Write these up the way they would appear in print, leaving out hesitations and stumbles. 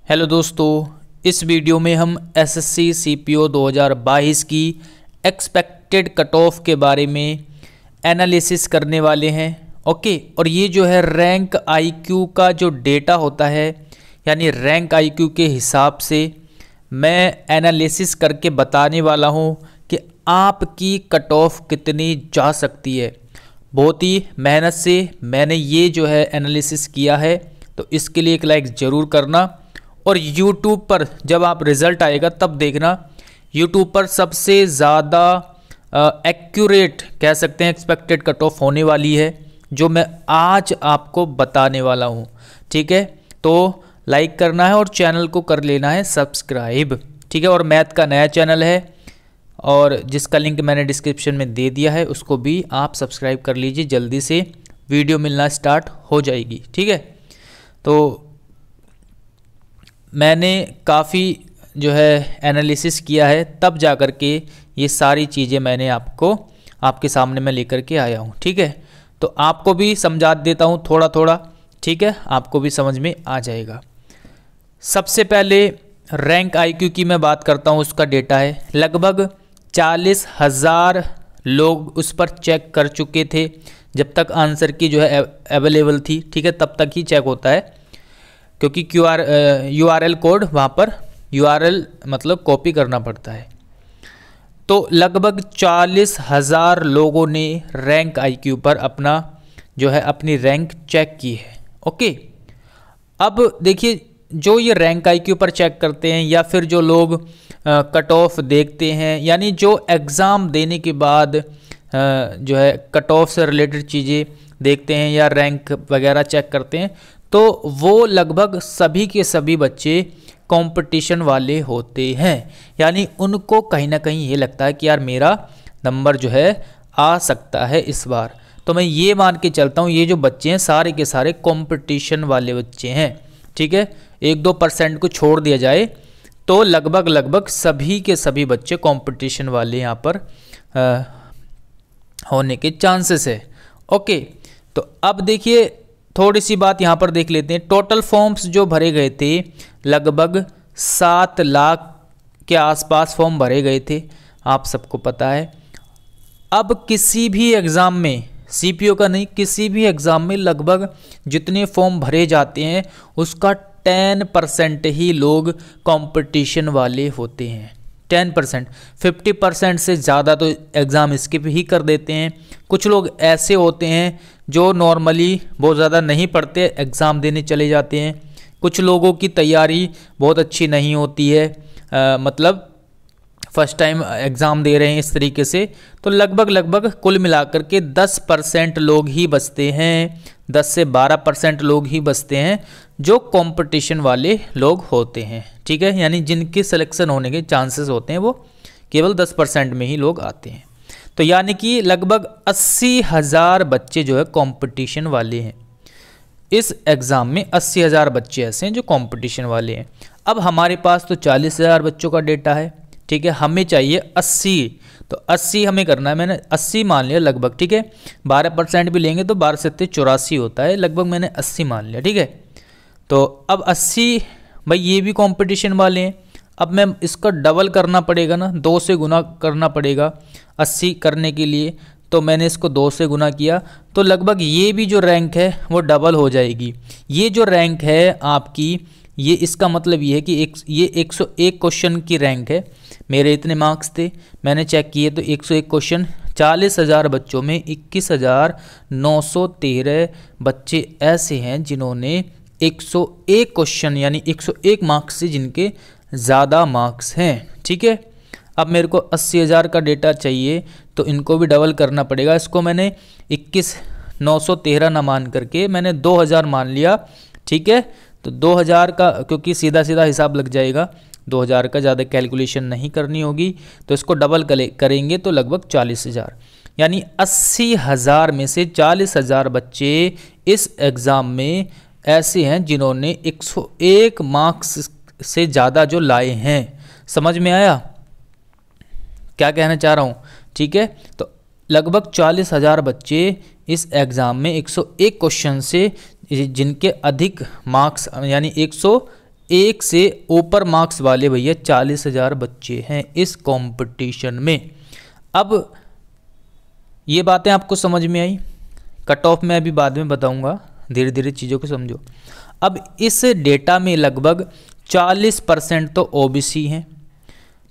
Hello दोस्तों, इस video में हम एसएससी सीपीओ 2022 की एक्सपेक्टेड कट ऑफ के बारे में एनालिसिस करने वाले हैं। ओके, और ये जो है रैंक आईक्यू का जो डेटा होता है, यानी रैंक आईक्यू के हिसाब से मैं एनालिसिस करके बताने वाला हूँ कि आपकी कट ऑफ कितनी जा सकती है। बहुत ही मेहनत से मैंने ये जो है एनालिसिस किया है, तो इसके लिए एक लाइक ज़रूर करना। और YouTube पर जब आप रिज़ल्ट आएगा तब देखना, YouTube पर सबसे ज़्यादा एक्यूरेट कह सकते हैं एक्सपेक्टेड कट ऑफ होने वाली है, जो मैं आज आपको बताने वाला हूँ। ठीक है, तो लाइक करना है और चैनल को कर लेना है सब्सक्राइब। ठीक है, और मैथ का नया चैनल है और जिसका लिंक मैंने डिस्क्रिप्शन में दे दिया है, उसको भी आप सब्सक्राइब कर लीजिए, जल्दी से वीडियो मिलना स्टार्ट हो जाएगी। ठीक है, तो मैंने काफ़ी जो है एनालिसिस किया है, तब जा कर के ये सारी चीज़ें मैंने आपके सामने मैं लेकर के आया हूँ। ठीक है, तो आपको भी समझा देता हूँ थोड़ा थोड़ा। ठीक है, आपको भी समझ में आ जाएगा। सबसे पहले रैंक आईक्यू की मैं बात करता हूँ, उसका डेटा है लगभग 40,000 लोग उस पर चेक कर चुके थे जब तक आंसर की जो है अवेलेबल थी। ठीक है, तब तक ही चेक होता है, क्योंकि URL कोड वहाँ पर URL मतलब कॉपी करना पड़ता है। तो लगभग 40,000 लोगों ने रैंक आईक्यू पर अपना जो है अपनी रैंक चेक की है। ओके, अब देखिए, जो ये रैंक आईक्यू पर चेक करते हैं या फिर जो लोग कट ऑफ देखते हैं, यानी जो एग्ज़ाम देने के बाद जो है कट ऑफ से रिलेटेड चीज़ें देखते हैं या रैंक वगैरह चेक करते हैं, तो वो लगभग सभी के सभी बच्चे कंपटीशन वाले होते हैं। यानी उनको कहीं ना कहीं ये लगता है कि यार मेरा नंबर जो है आ सकता है इस बार। तो मैं ये मान के चलता हूँ, ये जो बच्चे हैं सारे के सारे कंपटीशन वाले बच्चे हैं। ठीक है, 1-2% को छोड़ दिया जाए तो लगभग सभी के सभी बच्चे कंपटीशन वाले यहाँ पर होने के चांसेस है। ओके, तो अब देखिए थोड़ी सी बात यहाँ पर देख लेते हैं। टोटल फॉर्म्स जो भरे गए थे, लगभग 7 लाख के आसपास फॉर्म भरे गए थे, आप सबको पता है। अब किसी भी एग्ज़ाम में, सीपीओ का नहीं, किसी भी एग्ज़ाम में लगभग जितने फॉर्म भरे जाते हैं उसका 10% ही लोग कंपटीशन वाले होते हैं। 10%, 50% से ज़्यादा तो एग्ज़ाम स्किप ही कर देते हैं। कुछ लोग ऐसे होते हैं जो नॉर्मली बहुत ज़्यादा नहीं पढ़ते, एग्ज़ाम देने चले जाते हैं। कुछ लोगों की तैयारी बहुत अच्छी नहीं होती है, मतलब फर्स्ट टाइम एग्ज़ाम दे रहे हैं इस तरीके से। तो लगभग कुल मिलाकर के 10% लोग ही बचते हैं, 10 से 12% लोग ही बचते हैं जो कंपटीशन वाले लोग होते हैं। ठीक है, यानी जिनके सिलेक्शन होने के चांसेस होते हैं वो केवल 10% में ही लोग आते हैं। तो यानी कि लगभग 80,000 बच्चे जो है कंपटीशन वाले हैं। इस एग्ज़ाम में 80,000 बच्चे ऐसे हैं जो कंपटीशन वाले हैं। अब हमारे पास तो 40,000 बच्चों का डेटा है। ठीक है, हमें चाहिए 80, तो 80 हमें करना है। मैंने 80 मान लिया लगभग। ठीक है, 12% भी लेंगे तो 12 से 84 होता है, लगभग मैंने 80 मान लिया। ठीक है, तो अब 80 भाई ये भी कंपटीशन वाले हैं। अब मैं इसका डबल करना पड़ेगा ना, 2 से गुना करना पड़ेगा 80 करने के लिए। तो मैंने इसको 2 से गुना किया, तो लगभग ये भी जो रैंक है वो डबल हो जाएगी। ये जो रैंक है आपकी, ये इसका मतलब ये है कि ये 101 क्वेश्चन की रैंक है। मेरे इतने मार्क्स थे, मैंने चेक किए तो 101 क्वेश्चन, 40,000 बच्चों में 21,913 बच्चे ऐसे हैं जिन्होंने 101 क्वेश्चन यानी 101 मार्क्स से जिनके ज़्यादा मार्क्स हैं। ठीक है, अब मेरे को 80,000 का डेटा चाहिए, तो इनको भी डबल करना पड़ेगा। इसको मैंने 21,913 ना मान करके मैंने 2,000 मान लिया। ठीक है, तो 2,000 का, क्योंकि सीधा सीधा हिसाब लग जाएगा, 2,000 का ज़्यादा कैलकुलेशन नहीं करनी होगी, तो इसको डबल करेंगे तो लगभग 40,000। यानी 80,000 में से 40,000 बच्चे इस एग्ज़ाम में ऐसे हैं जिन्होंने 101 मार्क्स से ज़्यादा जो लाए हैं। समझ में आया क्या कहना चाह रहा हूँ? ठीक है, तो लगभग 40,000 बच्चे इस एग्ज़ाम में 101 क्वेश्चन से जिनके अधिक मार्क्स यानी 1 से ऊपर मार्क्स वाले भैया 40,000 बच्चे हैं इस कंपटीशन में। अब ये बातें आपको समझ में आई, कट ऑफ में अभी बाद में बताऊंगा, धीरे धीरे चीज़ों को समझो। अब इस डेटा में लगभग 40% तो ओबीसी हैं,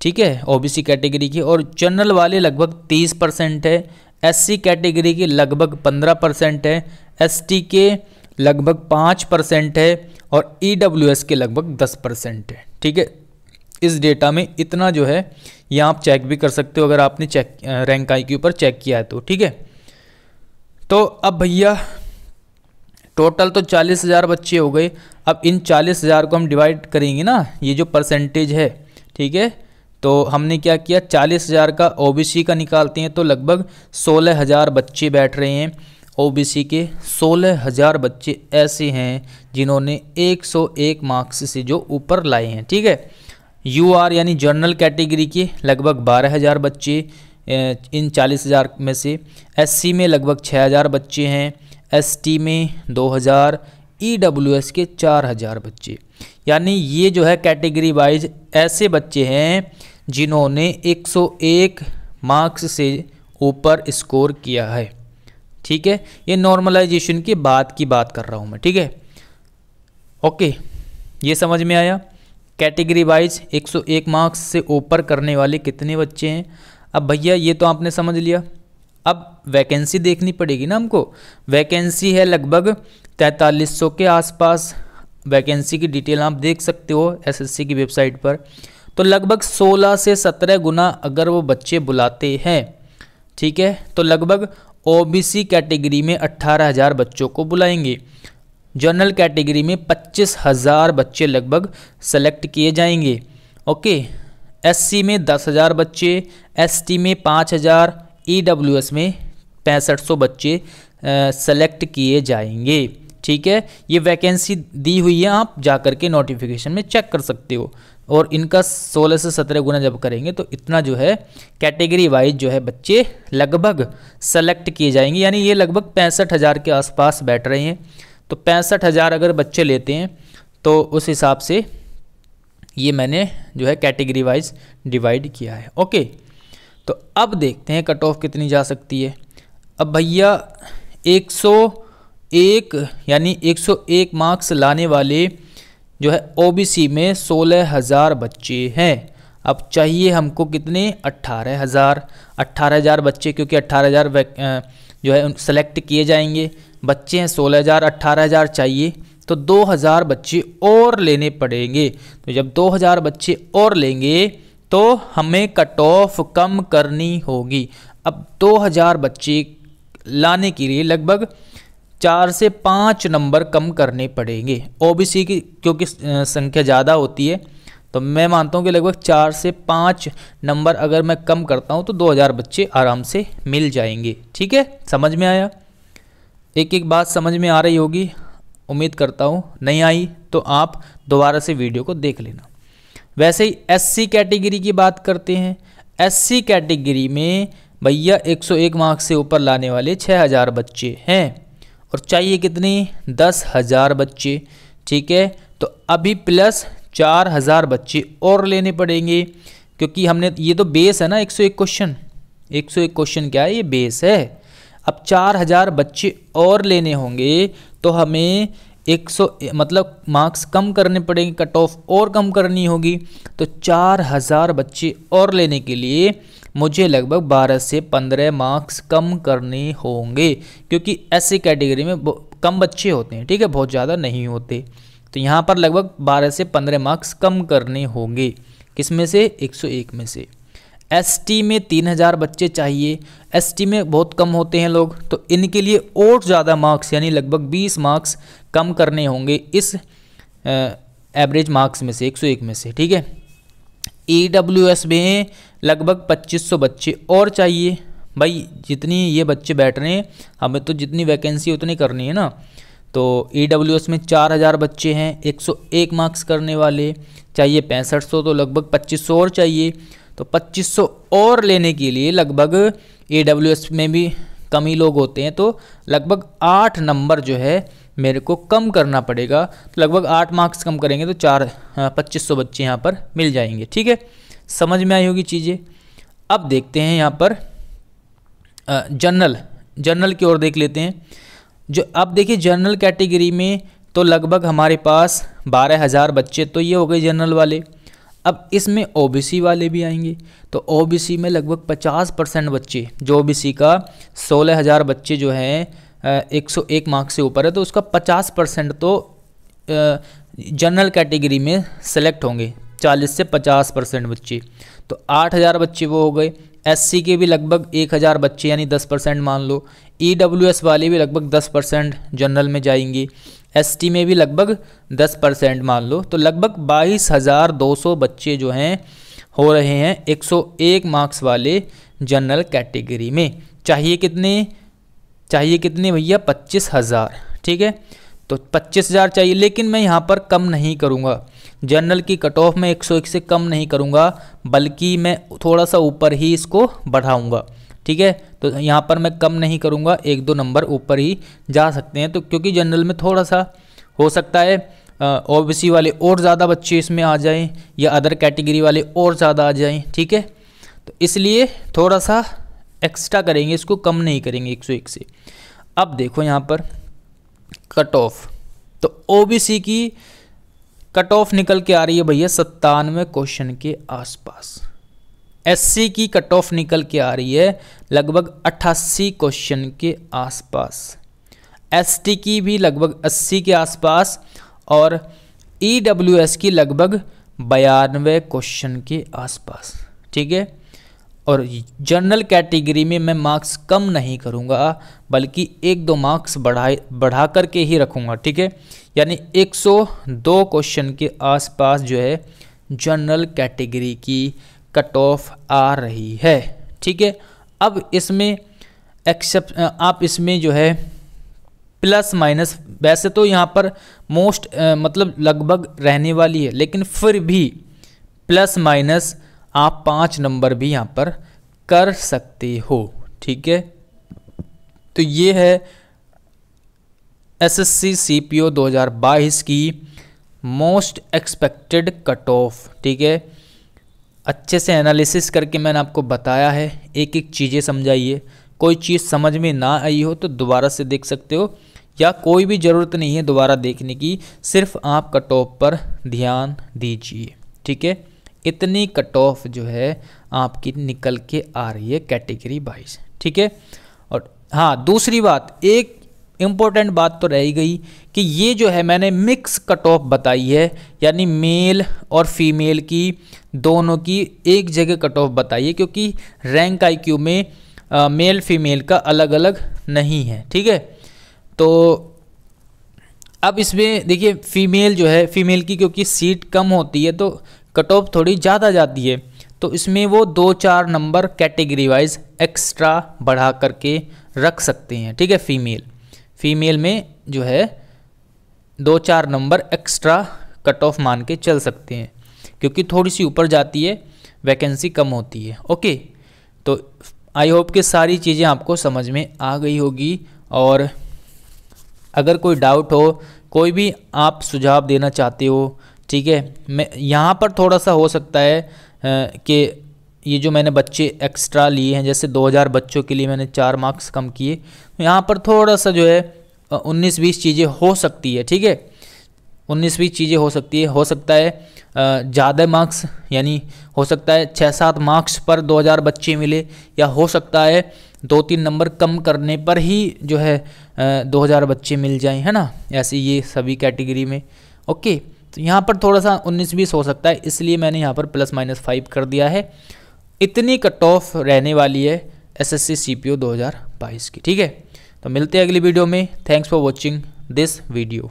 ठीक है, ओबीसी कैटेगरी की, और जनरल वाले लगभग 30% है, एससी कैटेगरी के लगभग 15% है, एसटी के लगभग 5% है, और ईडब्ल्यूएस के लगभग 10% है। ठीक है, इस डेटा में इतना जो है ये आप चेक भी कर सकते हो अगर आपने चेक रैंक आई के ऊपर चेक किया है तो। ठीक है, तो अब भैया टोटल तो 40,000 बच्चे हो गए। अब इन 40,000 को हम डिवाइड करेंगे ना, ये जो परसेंटेज है, ठीक है, तो हमने क्या किया, 40,000 का ओबीसी का निकालते हैं तो लगभग 16,000 बच्चे बैठ रहे हैं। ओबीसी के 16,000 बच्चे ऐसे हैं जिन्होंने 101 मार्क्स से जो ऊपर लाए हैं। ठीक है, यूआर यानी जनरल कैटेगरी के लगभग 12,000 बच्चे इन 40,000 में से, एससी में लगभग 6,000 बच्चे हैं, एसटी में 2,000, ईडब्ल्यूएस के 4,000 बच्चे। यानी ये जो है कैटेगरी वाइज ऐसे बच्चे हैं जिन्होंने 101 मार्क्स से ऊपर स्कोर किया है। ठीक है, ये नॉर्मलाइजेशन के बाद की बात कर रहा हूँ मैं। ठीक है, ओके, ये समझ में आया। कैटेगरी वाइज 101 मार्क्स से ऊपर करने वाले कितने बच्चे हैं। अब भैया ये तो आपने समझ लिया, अब वैकेंसी देखनी पड़ेगी ना हमको। वैकेंसी है लगभग 4300 के आसपास, वैकेंसी की डिटेल आप देख सकते हो एसएससी की वेबसाइट पर। तो लगभग 16 से 17 गुना अगर वो बच्चे बुलाते हैं, ठीक है, तो लगभग ओबीसी कैटेगरी में 18,000 बच्चों को बुलाएंगे, जनरल कैटेगरी में 25,000 बच्चे लगभग सेलेक्ट किए जाएंगे। ओके, एससी में 10,000 बच्चे, एसटी में 5,000, ईडब्ल्यूएस में 6500 बच्चे सेलेक्ट किए जाएंगे। ठीक है, ये वैकेंसी दी हुई है, आप जाकर के नोटिफिकेशन में चेक कर सकते हो। और इनका 16 से 17 गुना जब करेंगे तो इतना जो है कैटेगरी वाइज जो है बच्चे लगभग सेलेक्ट किए जाएंगे। यानी ये लगभग 65,000 के आसपास बैठ रहे हैं। तो 65,000 अगर बच्चे लेते हैं तो उस हिसाब से ये मैंने जो है कैटेगरी वाइज डिवाइड किया है। ओके, तो अब देखते हैं कट ऑफ कितनी जा सकती है। अब भैया 101 यानी 101 मार्क्स लाने वाले जो है ओबीसी में 16,000 बच्चे हैं। अब चाहिए हमको कितने, 18,000 बच्चे, क्योंकि 18,000 जो है सेलेक्ट किए जाएंगे। बच्चे हैं 16,000, 18,000 चाहिए तो 2,000 बच्चे और लेने पड़ेंगे। तो जब 2,000 बच्चे और लेंगे तो हमें कट ऑफ कम करनी होगी। अब 2,000 बच्चे लाने के लिए लगभग 4 से 5 नंबर कम करने पड़ेंगे। ओबीसी की क्योंकि संख्या ज़्यादा होती है तो मैं मानता हूँ कि लगभग 4 से 5 नंबर अगर मैं कम करता हूँ तो 2,000 बच्चे आराम से मिल जाएंगे। ठीक है, समझ में आया। एक एक बात समझ में आ रही होगी, उम्मीद करता हूँ। नहीं आई तो आप दोबारा से वीडियो को देख लेना। वैसे ही एससी कैटेगरी की बात करते हैं। एससी कैटेगरी में भैया 101 मार्क्स से ऊपर लाने वाले 6,000 बच्चे हैं और चाहिए कितने, 10,000 बच्चे। ठीक है, तो अभी प्लस 4,000 बच्चे और लेने पड़ेंगे, क्योंकि हमने ये तो बेस है ना 101 क्वेश्चन। 101 क्वेश्चन क्या है, ये बेस है। अब 4,000 बच्चे और लेने होंगे तो हमें 100 मतलब मार्क्स कम करने पड़ेंगे, कट ऑफ और कम करनी होगी। तो 4,000 बच्चे और लेने के लिए मुझे लगभग 12 से 15 मार्क्स कम करने होंगे, क्योंकि ऐसी कैटेगरी में कम बच्चे होते हैं। ठीक है, बहुत ज़्यादा नहीं होते। तो यहाँ पर लगभग 12 से 15 मार्क्स कम करने होंगे। किस में से, 101 में से। एसटी में 3,000 बच्चे चाहिए। एसटी में बहुत कम होते हैं लोग, तो इनके लिए और ज़्यादा मार्क्स यानी लगभग 20 मार्क्स कम करने होंगे इस एवरेज मार्क्स में से, 101 में से। ठीक है, ईडब्ल्यूएस में लगभग 2,500 बच्चे और चाहिए। भाई जितनी ये बच्चे बैठ रहे हैं, हमें तो जितनी वैकेंसी उतनी करनी है ना। तो ईडब्ल्यूएस में 4,000 बच्चे हैं, 101 मार्क्स करने वाले चाहिए 6500, तो लगभग 2,500 और चाहिए। तो 2,500 और लेने के लिए लगभग ईडब्ल्यूएस में भी कम ही लोग होते हैं, तो लगभग 8 नंबर जो है मेरे को कम करना पड़ेगा। तो लगभग 8 मार्क्स कम करेंगे तो 2500 बच्चे यहाँ पर मिल जाएंगे। ठीक है, समझ में आई होगी चीज़ें। अब देखते हैं यहाँ पर जनरल की ओर देख लेते हैं। जो अब देखिए जनरल कैटेगरी में तो लगभग हमारे पास 12,000 बच्चे, तो ये हो गए जनरल वाले। अब इसमें ओबीसी वाले भी आएंगे, तो ओबीसी में लगभग 50% बच्चे, जो ओबीसी का 16,000 बच्चे जो हैं 101 मार्क्स से ऊपर है, तो उसका 50% तो जनरल कैटेगरी में सेलेक्ट होंगे, 40 से 50% बच्चे, तो 8,000 बच्चे वो हो गए। एससी के भी लगभग 1,000 बच्चे यानी 10% मान लो। ईडब्ल्यूएस वाले भी लगभग 10% जनरल में जाएंगे। एसटी में भी लगभग 10% मान लो, तो लगभग 22,200 बच्चे जो हैं हो रहे हैं 101 मार्क्स वाले जनरल कैटेगरी में। चाहिए कितने भैया? 25,000। ठीक है, तो 25,000 चाहिए, लेकिन मैं यहाँ पर कम नहीं करूँगा। जनरल की कट ऑफ में 101 से कम नहीं करूँगा, बल्कि मैं थोड़ा सा ऊपर ही इसको बढ़ाऊँगा। ठीक है, तो यहाँ पर मैं कम नहीं करूँगा, 1-2 नंबर ऊपर ही जा सकते हैं। तो क्योंकि जनरल में थोड़ा सा हो सकता है ओबीसी वाले और ज़्यादा बच्चे इसमें आ जाएं, या अदर कैटेगरी वाले और ज़्यादा आ जाएं। ठीक है, तो इसलिए थोड़ा सा एक्स्ट्रा करेंगे, इसको कम नहीं करेंगे 101 से। अब देखो यहाँ पर कट ऑफ, तो ओबीसी की कट ऑफ निकल के आ रही है भैया 97 क्वेश्चन के आसपास। एससी की कट ऑफ निकल के आ रही है लगभग 88 क्वेश्चन के आसपास। एसटी की भी लगभग 80 के आसपास, और ईडब्ल्यूएस की लगभग 92 क्वेश्चन के आसपास। ठीक है, और जनरल कैटेगरी में मैं मार्क्स कम नहीं करूँगा, बल्कि 1-2 मार्क्स बढ़ा करके ही रखूँगा। ठीक है, यानी 102 क्वेश्चन के आसपास जो है जनरल कैटेगरी की कट ऑफ आ रही है। ठीक है, अब इसमें आप इसमें जो है प्लस माइनस, वैसे तो यहाँ पर मोस्ट मतलब लगभग रहने वाली है, लेकिन फिर भी प्लस माइनस आप 5 नंबर भी यहाँ पर कर सकते हो। ठीक है, तो ये है एसएससी सीपीओ 2022 की मोस्ट एक्सपेक्टेड कट ऑफ। ठीक है, अच्छे से एनालिसिस करके मैंने आपको बताया है, एक एक चीज़ें समझाइए। कोई चीज़ समझ में ना आई हो तो दोबारा से देख सकते हो, या कोई भी ज़रूरत नहीं है दोबारा देखने की, सिर्फ आप कट ऑफ पर ध्यान दीजिए। ठीक है, इतनी कट ऑफ जो है आपकी निकल के आ रही है कैटेगरी वाइज। ठीक है, और हाँ दूसरी बात, एक इम्पोर्टेंट बात तो रह गई कि ये जो है मैंने मिक्स कट ऑफ बताई है, यानी मेल और फीमेल की दोनों की एक जगह कट ऑफ बताई है, क्योंकि रैंक आईक्यू में मेल फीमेल का अलग अलग नहीं है। ठीक है, तो अब इसमें देखिए फीमेल जो है, फीमेल की क्योंकि सीट कम होती है तो कट ऑफ थोड़ी ज़्यादा जाती है, तो इसमें वो 2-4 नंबर कैटेगरी वाइज एक्स्ट्रा बढ़ा करके रख सकते हैं। ठीक है, फीमेल में जो है 2-4 नंबर एक्स्ट्रा कट ऑफ मान के चल सकते हैं, क्योंकि थोड़ी सी ऊपर जाती है, वैकेंसी कम होती है। ओके, तो आई होप कि सारी चीज़ें आपको समझ में आ गई होगी, और अगर कोई डाउट हो, कोई भी आप सुझाव देना चाहते हो, ठीक है, मैं यहाँ पर थोड़ा सा हो सकता है कि ये जो मैंने बच्चे एक्स्ट्रा लिए हैं, जैसे 2000 बच्चों के लिए मैंने 4 मार्क्स कम किए, तो यहाँ पर थोड़ा सा जो है 19-20 चीज़ें हो सकती है। ठीक है, 19-20 चीज़ें हो सकती है, हो सकता है ज़्यादा मार्क्स, यानी हो सकता है 6-7 मार्क्स पर 2000 बच्चे मिले, या हो सकता है 2-3 नंबर कम करने पर ही जो है 2000 बच्चे मिल जाएं, है ना, ऐसे ये सभी कैटेगरी में। ओके, तो यहाँ पर थोड़ा सा 19-20 हो सकता है, इसलिए मैंने यहाँ पर +-5 कर दिया है। इतनी कट ऑफ रहने वाली है एसएससी सीपीओ 2022 की। ठीक है, तो मिलते हैं अगली वीडियो में। Thanks for watching this video.